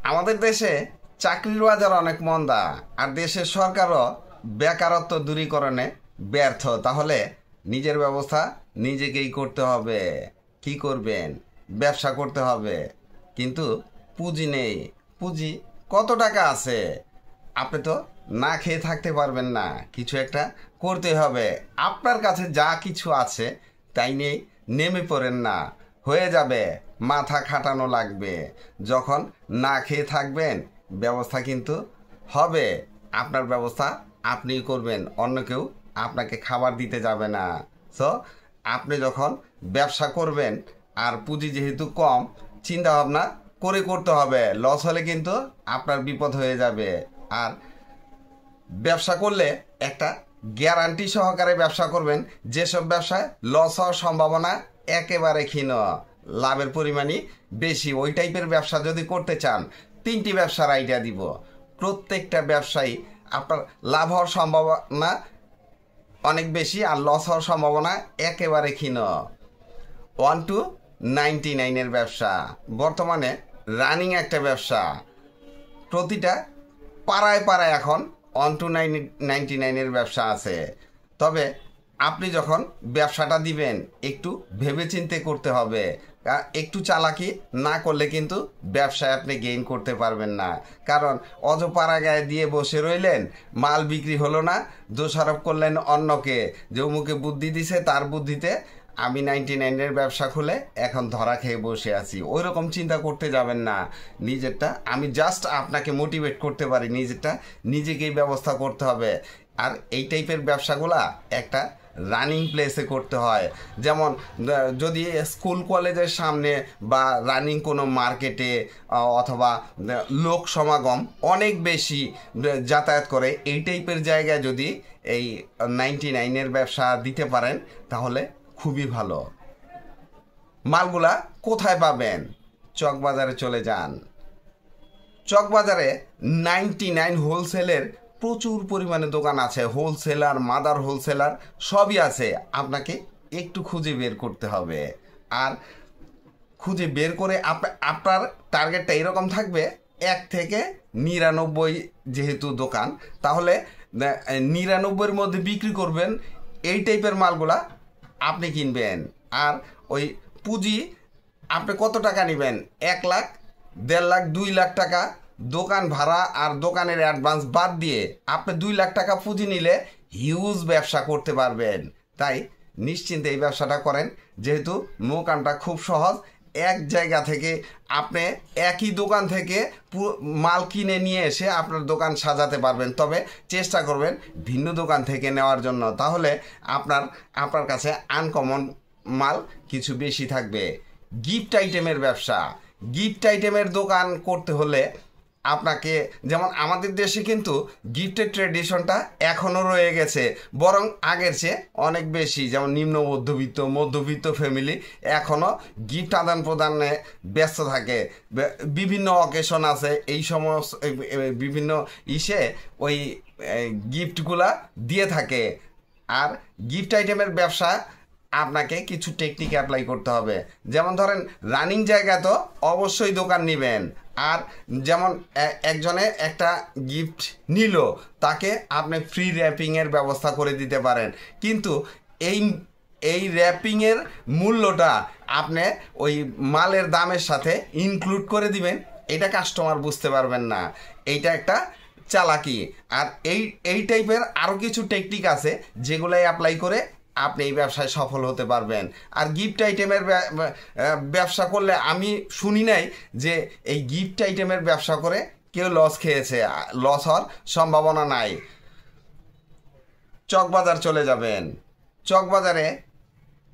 আমাদের দেশে চাকরির বাজার অনেক মন্দা, আর দেশের সরকারও বেকারত্ব দূরীকরণে ব্যর্থ। তাহলে নিজের ব্যবস্থা নিজেকেই করতে হবে। কি করবেন? ব্যবসা করতে হবে, কিন্তু পুঁজি নেই। পুঁজি কত টাকা আছে? আপনি তো না খেয়ে থাকতে পারবেন না, কিছু একটা করতে হবে। আপনার কাছে যা কিছু আছে তাই নিয়ে নেমে পড়েন না, হয়ে যাবে। মাথা খাটানো লাগবে। যখন না খেয়ে থাকবেন ব্যবস্থা কিন্তু হবে। আপনার ব্যবস্থা আপনিই করবেন, অন্য কেউ আপনাকে খাবার দিতে যাবে না। সো আপনি যখন ব্যবসা করবেন, আর পুঁজি যেহেতু কম, চিন্তা ভাবনা করে করতে হবে। লস হলে কিন্তু আপনার বিপদ হয়ে যাবে। আর ব্যবসা করলে একটা গ্যারান্টি সহকারে ব্যবসা করবেন। যেসব ব্যবসায় লস হওয়ার সম্ভাবনা একেবারে ক্ষীণ, লাভের পরিমাণই বেশি, ওই টাইপের ব্যবসা যদি করতে চান, 3টি ব্যবসার আইডিয়া দিব। প্রত্যেকটা ব্যবসায়ী আপনার লাভ হওয়ার সম্ভাবনা অনেক বেশি, আর লস হওয়ার সম্ভাবনা একেবারে ক্ষীণ। 1 to 99-এর ব্যবসা বর্তমানে রানিং একটা ব্যবসা। প্রতিটা পাড়ায় পাড়ায় এখন 1 to 99-এর ব্যবসা আছে। তবে আপনি যখন ব্যবসাটা দিবেন একটু ভেবেচিন্তে করতে হবে। একটু চালাকি না করলে কিন্তু ব্যবসায় আপনি গেইন করতে পারবেন না। কারণ অজপাড়া গায়ে দিয়ে বসে রইলেন, মাল বিক্রি হলো না, দোষারোপ করলেন অন্যকে যে অমুকে বুদ্ধি দিছে, তার বুদ্ধিতে আমি 99-এর ব্যবসা খুলে এখন ধরা খেয়ে বসে আছি। ওই রকম চিন্তা করতে যাবেন না। নিজেরটা আমি জাস্ট আপনাকে মোটিভেট করতে পারি, নিজেরটা নিজেকেই ব্যবস্থা করতে হবে। আর এই টাইপের ব্যবসাগুলা একটা রানিং প্লেসে করতে হয়। যেমন যদি স্কুল কলেজের সামনে বা রানিং কোনো মার্কেটে অথবা লোক সমাগম অনেক বেশি যাতায়াত করে, এই টাইপের জায়গায় যদি এই 99-এর ব্যবসা দিতে পারেন তাহলে খুবই ভালো। মালগুলা কোথায় পাবেন? চকবাজারে চলে যান। চকবাজারে 99 হোলসেলের প্রচুর পরিমাণে দোকান আছে। হোলসেলার, মাদার হোলসেলার সবই আছে। আপনাকে একটু খুঁজে বের করতে হবে। আর খুঁজে বের করে আপনার টার্গেটটা এরকম থাকবে 1 থেকে 99 যেহেতু দোকান, তাহলে 99-এর মধ্যে বিক্রি করবেন। এই টাইপের মালগুলা আপনি কিনবেন। আর ওই পুঁজি আপনি কত টাকা নেবেন? 1 লাখ, 1.5 লাখ, 2 লাখ টাকা দোকান ভাড়া আর দোকানের অ্যাডভান্স বাদ দিয়ে আপনি 2 লাখ টাকা পুঁজি নিলে হিউজ ব্যবসা করতে পারবেন। তাই নিশ্চিন্তে এই ব্যবসাটা করেন। যেহেতু মোকামটা খুব সহজ, এক জায়গা থেকে আপনি একই দোকান থেকে মাল কিনে নিয়ে এসে আপনার দোকান সাজাতে পারবেন। তবে চেষ্টা করবেন ভিন্ন দোকান থেকে নেওয়ার জন্য, তাহলে আপনার কাছে আনকমন মাল কিছু বেশি থাকবে। গিফট আইটেমের ব্যবসা, গিফট আইটেমের দোকান করতে হলে আপনাকে, যেমন আমাদের দেশে কিন্তু গিফটের ট্রেডিশনটা এখনও রয়ে গেছে, বরং আগের চেয়ে অনেক বেশি। যেমন নিম্ন মধ্যবিত্ত ফ্যামিলি এখনও গিফট আদান প্রদানে ব্যস্ত থাকে। বিভিন্ন অকেশন আছে, এই সমস্ত বিভিন্ন ওই গিফটগুলা দিয়ে থাকে। আর গিফট আইটেমের ব্যবসা আপনাকে কিছু টেকনিক অ্যাপ্লাই করতে হবে। যেমন ধরেন রানিং জায়গায় তো অবশ্যই দোকান নেবেন। আর যেমন একজনে একটা গিফট নিল, তাকে আপনি ফ্রি র্যাপিংয়ের ব্যবস্থা করে দিতে পারেন। কিন্তু এই র্যাপিংয়ের মূল্যটা আপনি ওই মালের দামের সাথে ইনক্লুড করে দিবেন, এটা কাস্টমার বুঝতে পারবেন না। এইটা একটা চালাকি। আর এই টাইপের আরও কিছু টেকনিক আছে যেগুলাই অ্যাপ্লাই করে আপনি এই ব্যবসায় সফল হতে পারবেন। আর গিফট আইটেমের ব্যবসা করলে আমি শুনি নাই যে এই গিফট আইটেমের ব্যবসা করে কেউ লস খেয়েছে। লস হওয়ার সম্ভাবনা নাই। চকবাজার চলে যাবেন। চকবাজারে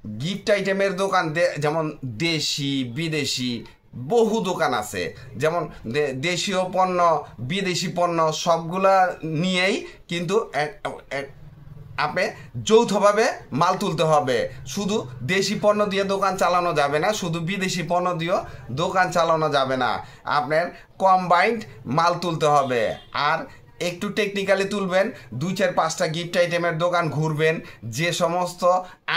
গিফট আইটেমের দোকান যেমন দেশি বিদেশি বহু দোকান আছে। যেমন দেশীয় পণ্য, বিদেশি পণ্য সবগুলা নিয়েই কিন্তু আপনি যৌথভাবে মাল তুলতে হবে। শুধু দেশি পণ্য দিয়ে দোকান চালানো যাবে না, শুধু বিদেশি পণ্য দিয়েও দোকান চালানো যাবে না। আপনার কম্বাইন্ড মাল তুলতে হবে। আর একটু টেকনিক্যালি তুলবেন। 2-4-5টা গিফট আইটেমের দোকান ঘুরবেন। যে সমস্ত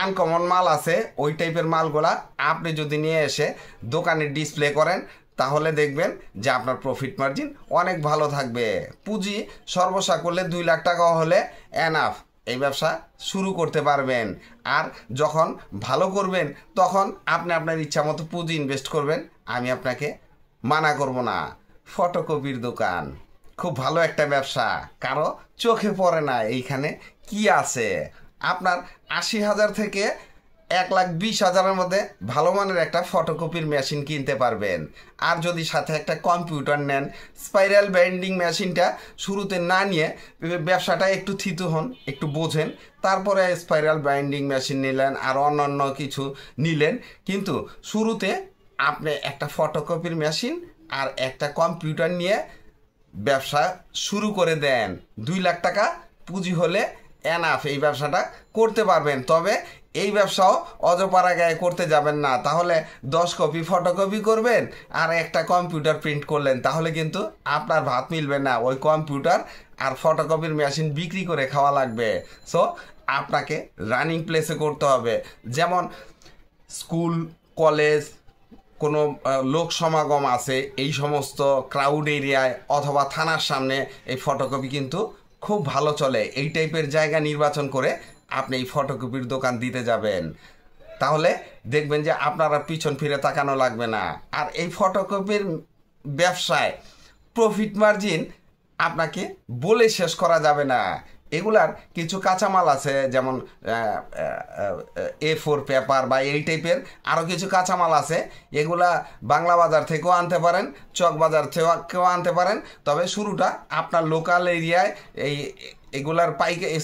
আনকমন মাল আছে ওই টাইপের মালগুলা আপনি যদি নিয়ে এসে দোকানে ডিসপ্লে করেন, তাহলে দেখবেন যে আপনার প্রফিট মার্জিন অনেক ভালো থাকবে। পুঁজি সর্বসা করলে 2 লাখ টাকা হলে এনাফ, এই ব্যবসা শুরু করতে পারবেন। আর যখন ভালো করবেন তখন আপনি আপনার ইচ্ছা মতো পুঁজি ইনভেস্ট করবেন, আমি আপনাকে মানা করব না। ফটোকপির দোকান খুব ভালো একটা ব্যবসা, কারো চোখে পড়ে না এইখানে কি আছে। আপনার 80,000 থেকে 1,20,000-এর মধ্যে ভালো মানের একটা ফটোকপির মেশিন কিনতে পারবেন। আর যদি সাথে একটা কম্পিউটার নেন, স্পাইরাল বাইন্ডিং মেশিনটা শুরুতে না নিয়ে ব্যবসাটা একটু থিতু হন, একটু বোঝেন, তারপরে স্পাইরাল বাইন্ডিং মেশিন নিলেন আর অন্যান্য কিছু নিলেন। কিন্তু শুরুতে আপনি একটা ফটোকপির মেশিন আর একটা কম্পিউটার নিয়ে ব্যবসা শুরু করে দেন। 2 লাখ টাকা পুঁজি হলে এনাফ, এই ব্যবসাটা করতে পারবেন। তবে এই ব্যবসাও অজপাড়া গায়ে করতে যাবেন না। তাহলে 10 কপি ফটোকপি করবেন আর একটা কম্পিউটার প্রিন্ট করলেন, তাহলে কিন্তু আপনার ভাত মিলবে না। ওই কম্পিউটার আর ফটোকপির মেশিন বিক্রি করে খাওয়া লাগবে। সো আপনাকে রানিং প্লেসে করতে হবে, যেমন স্কুল, কলেজ, কোনো লোক সমাগম আছে এই সমস্ত ক্রাউড এরিয়ায় অথবা থানার সামনে এই ফটোকপি কিন্তু খুব ভালো চলে। এই টাইপের জায়গা নির্বাচন করে আপনি এই ফটোকপির দোকান দিতে যাবেন, তাহলে দেখবেন যে আপনার আর পিছন ফিরে তাকানো লাগবে না। আর এই ফটোকপির ব্যবসায় প্রফিট মার্জিন আপনাকে বলে শেষ করা যাবে না। এগুলার কিছু কাঁচামাল আছে, যেমন A4 পেপার বা এই টাইপের আরও কিছু কাঁচামাল আছে। এগুলা বাংলা বাজার থেকেও আনতে পারেন, চক বাজার থেকেও আনতে পারেন। তবে শুরুটা আপনার লোকাল এরিয়ায় এগুলার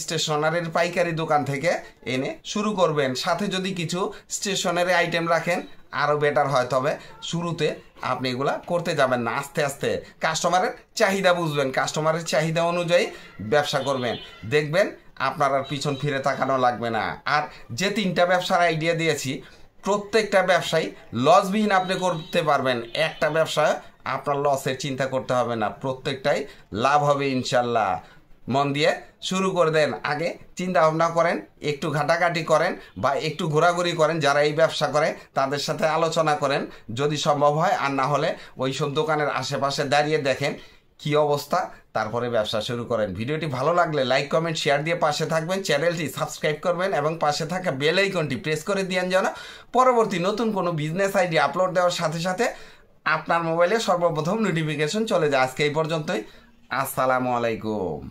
স্টেশনারির পাইকারি দোকান থেকে এনে শুরু করবেন। সাথে যদি কিছু স্টেশনারি আইটেম রাখেন আরও বেটার হয়। তবে শুরুতে আপনি এগুলা করতে যাবেন না, আস্তে আস্তে কাস্টমারের চাহিদা বুঝবেন, কাস্টমারের চাহিদা অনুযায়ী ব্যবসা করবেন। দেখবেন আপনার আর পিছন ফিরে তাকানো লাগবে না। আর যে 3টা ব্যবসার আইডিয়া দিয়েছি, প্রত্যেকটা ব্যবসায় লসবিহীন আপনি করতে পারবেন। একটা ব্যবসায় আপনার লসের চিন্তা করতে হবে না, প্রত্যেকটাই লাভ হবে ইনশাল্লাহ। মন দিয়ে শুরু করে দেন। আগে চিন্তা ভাবনা করেন, একটু ঘাটাঘাটি করেন বা একটু ঘোরাঘুরি করেন, যারা এই ব্যবসা করে তাদের সাথে আলোচনা করেন যদি সম্ভব হয়। আর না হলে ওই সব দোকানের আশেপাশে দাঁড়িয়ে দেখেন কি অবস্থা, তারপরে ব্যবসা শুরু করেন। ভিডিওটি ভালো লাগলে লাইক, কমেন্ট, শেয়ার দিয়ে পাশে থাকবেন। চ্যানেলটি সাবস্ক্রাইব করবেন এবং পাশে থাকা বেল আইকনটি প্রেস করে দিয়েন যেন পরবর্তী নতুন কোনো বিজনেস আইডিয়া আপলোড দেওয়ার সাথে সাথে আপনার মোবাইলে সর্বপ্রথম নোটিফিকেশন চলে যায়। আজকে এই পর্যন্তই। আসসালামু আলাইকুম।